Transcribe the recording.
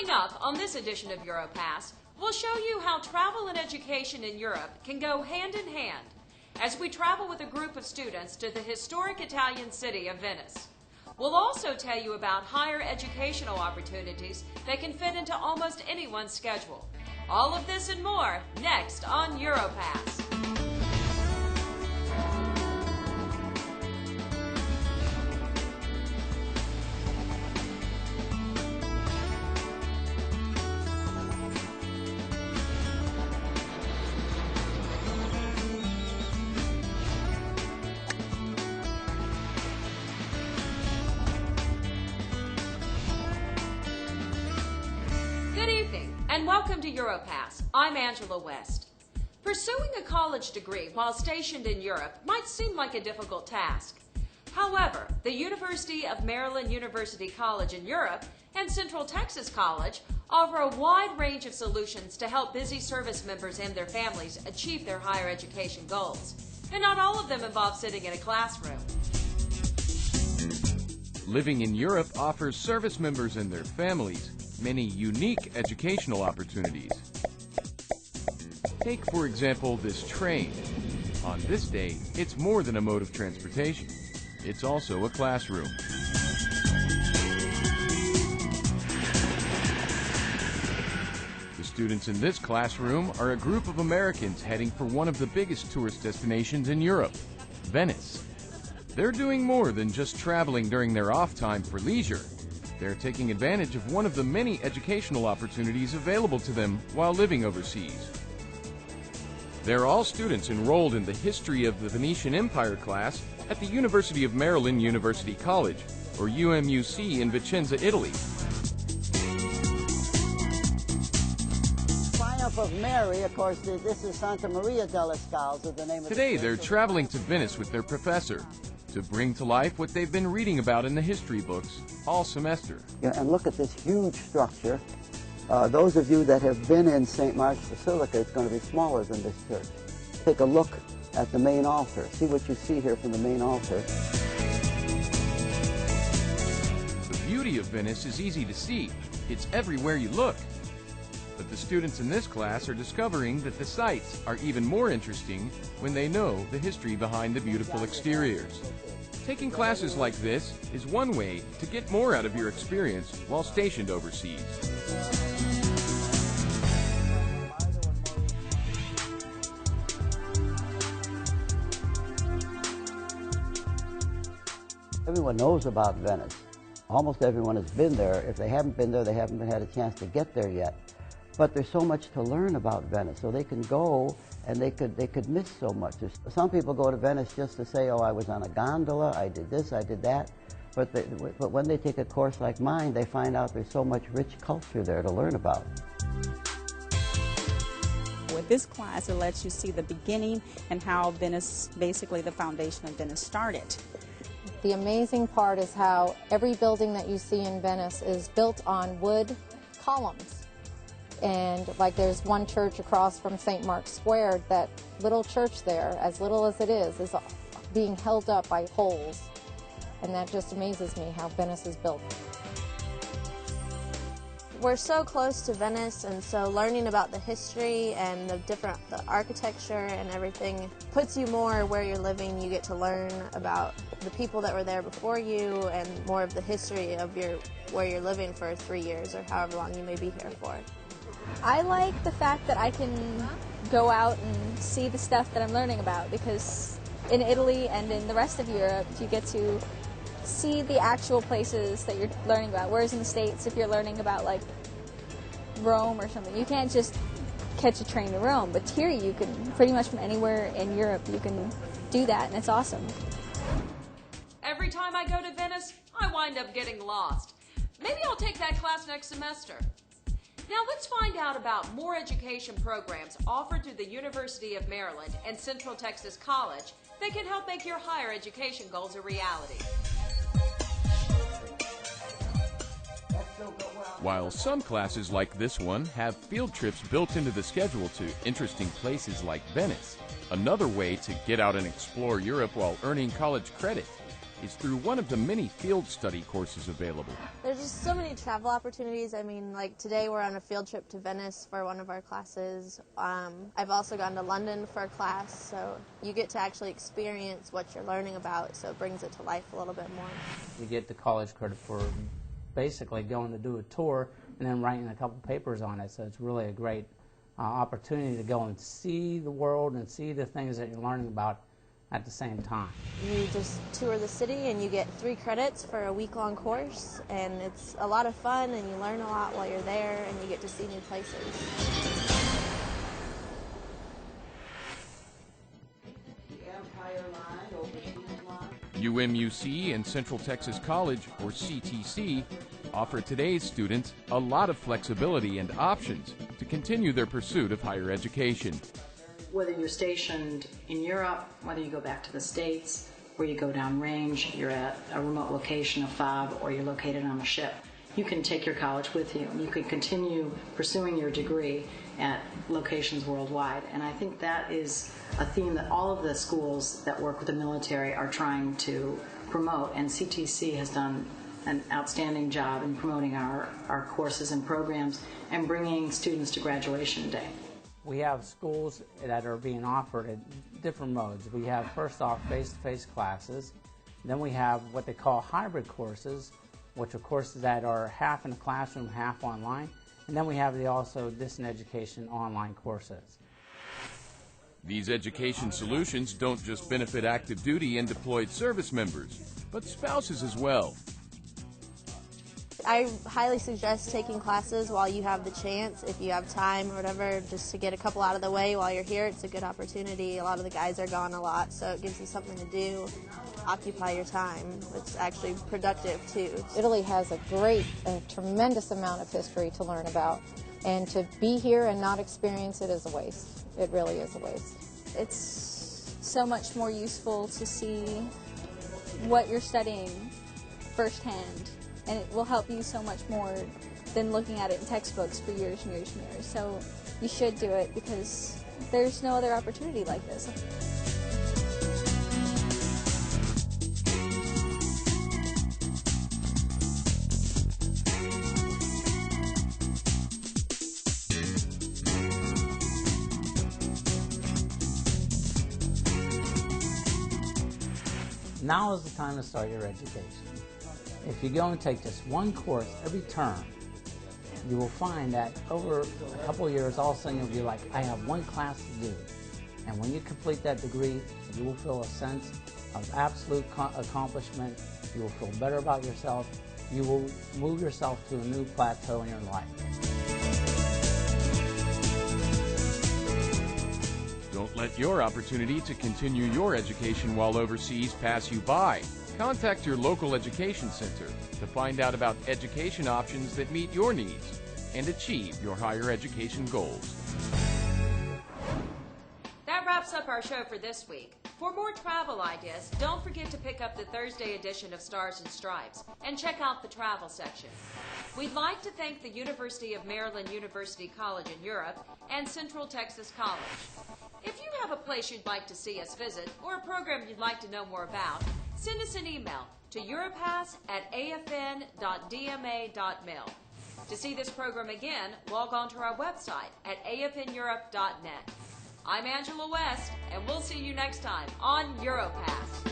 Coming up on this edition of Europass, we'll show you how travel and education in Europe can go hand in hand as we travel with a group of students to the historic Italian city of Venice. We'll also tell you about higher educational opportunities that can fit into almost anyone's schedule. All of this and more next on Europass. And welcome to Europass. I'm Angela West. Pursuing a college degree while stationed in Europe might seem like a difficult task. However, the University of Maryland University College in Europe and Central Texas College offer a wide range of solutions to help busy service members and their families achieve their higher education goals. And not all of them involve sitting in a classroom. Living in Europe offers service members and their families many unique educational opportunities. Take, for example, this train. On this day, it's more than a mode of transportation. It's also a classroom. The students in this classroom are a group of Americans heading for one of the biggest tourist destinations in Europe, Venice. They're doing more than just traveling during their off time for leisure. They're taking advantage of one of the many educational opportunities available to them while living overseas. They're all students enrolled in the History of the Venetian Empire class at the University of Maryland University College, or UMUC, in Vicenza, Italy. Triumph of Mary, of course, this is Santa Maria delle Scalze, the name of Today they're traveling to Venice with their professor to bring to life what they've been reading about in the history books all semester. Yeah, and look at this huge structure. Those of you that have been in St. Mark's Basilica, it's going to be smaller than this church. Take a look at the main altar. See what you see here from the main altar. The beauty of Venice is easy to see. It's everywhere you look. But the students in this class are discovering that the sights are even more interesting when they know the history behind the beautiful exteriors. Taking classes like this is one way to get more out of your experience while stationed overseas. Everyone knows about Venice. Almost everyone has been there. If they haven't been there, they haven't had a chance to get there yet. But there's so much to learn about Venice, so they can go and they could miss so much. Some people go to Venice just to say, oh, I was on a gondola, I did this, I did that. But when they take a course like mine, they find out there's so much rich culture there to learn about. With this class, it lets you see the beginning and how Venice, basically the foundation of Venice, started. The amazing part is how every building that you see in Venice is built on wood columns. And like there's one church across from St. Mark's Square, that little church there, as little as it is being held up by poles. And that just amazes me how Venice is built. We're so close to Venice, and so learning about the history and the architecture and everything puts you more where you're living. You get to learn about the people that were there before you and more of the history of where you're living for 3 years or however long you may be here for. I like the fact that I can go out and see the stuff that I'm learning about, because in Italy and in the rest of Europe you get to see the actual places that you're learning about, whereas in the States, if you're learning about like Rome or something, you can't just catch a train to Rome, but here you can pretty much from anywhere in Europe you can do that, and it's awesome. Every time I go to Venice, I wind up getting lost. Maybe I'll take that class next semester. Now let's find out about more education programs offered through the University of Maryland and Central Texas College that can help make your higher education goals a reality. While some classes like this one have field trips built into the schedule to interesting places like Venice, another way to get out and explore Europe while earning college credit is through one of the many field study courses available. There's just so many travel opportunities. I mean, like today we're on a field trip to Venice for one of our classes. I've also gone to London for a class, so you get to actually experience what you're learning about, so it brings it to life a little bit more. You get the college credit for basically going to do a tour and then writing a couple papers on it, so it's really a great opportunity to go and see the world and see the things that you're learning about at the same time. You just tour the city and you get 3 credits for a week-long course, and it's a lot of fun and you learn a lot while you're there and you get to see new places. UMUC and Central Texas College, or CTC, offer today's students a lot of flexibility and options to continue their pursuit of higher education. Whether you're stationed in Europe, whether you go back to the States, where you go downrange, you're at a remote location, a FOB, or you're located on a ship, you can take your college with you and you can continue pursuing your degree at locations worldwide. And I think that is a theme that all of the schools that work with the military are trying to promote, and CTC has done an outstanding job in promoting our courses and programs and bringing students to graduation day. We have schools that are being offered at different modes. We have, first off, face-to-face classes. Then we have what they call hybrid courses, which are courses that are half in the classroom, half online. And then we have the also distance education online courses. These education solutions don't just benefit active duty and deployed service members, but spouses as well. I highly suggest taking classes while you have the chance, if you have time or whatever, just to get a couple out of the way while you're here. It's a good opportunity. A lot of the guys are gone a lot, so it gives you something to do, occupy your time. It's actually productive too. Italy has a tremendous amount of history to learn about, and to be here and not experience it is a waste. It really is a waste. It's so much more useful to see what you're studying firsthand, and it will help you so much more than looking at it in textbooks for years and years and years. So you should do it because there's no other opportunity like this. Now is the time to start your education. If you go and take just one course every term, you will find that over a couple of years, all of a sudden you'll be like, I have one class to do. And when you complete that degree, you will feel a sense of absolute accomplishment. You will feel better about yourself. You will move yourself to a new plateau in your life. Don't let your opportunity to continue your education while overseas pass you by. Contact your local education center to find out about education options that meet your needs and achieve your higher education goals. That wraps up our show for this week. For more travel ideas, don't forget to pick up the Thursday edition of Stars and Stripes and check out the travel section. We'd like to thank the University of Maryland University College in Europe and Central Texas College. If you have a place you'd like to see us visit or a program you'd like to know more about, send us an email to europass@afn.dma.mil. To see this program again, log on to our website at afneurope.net. I'm Angela West, and we'll see you next time on Europass.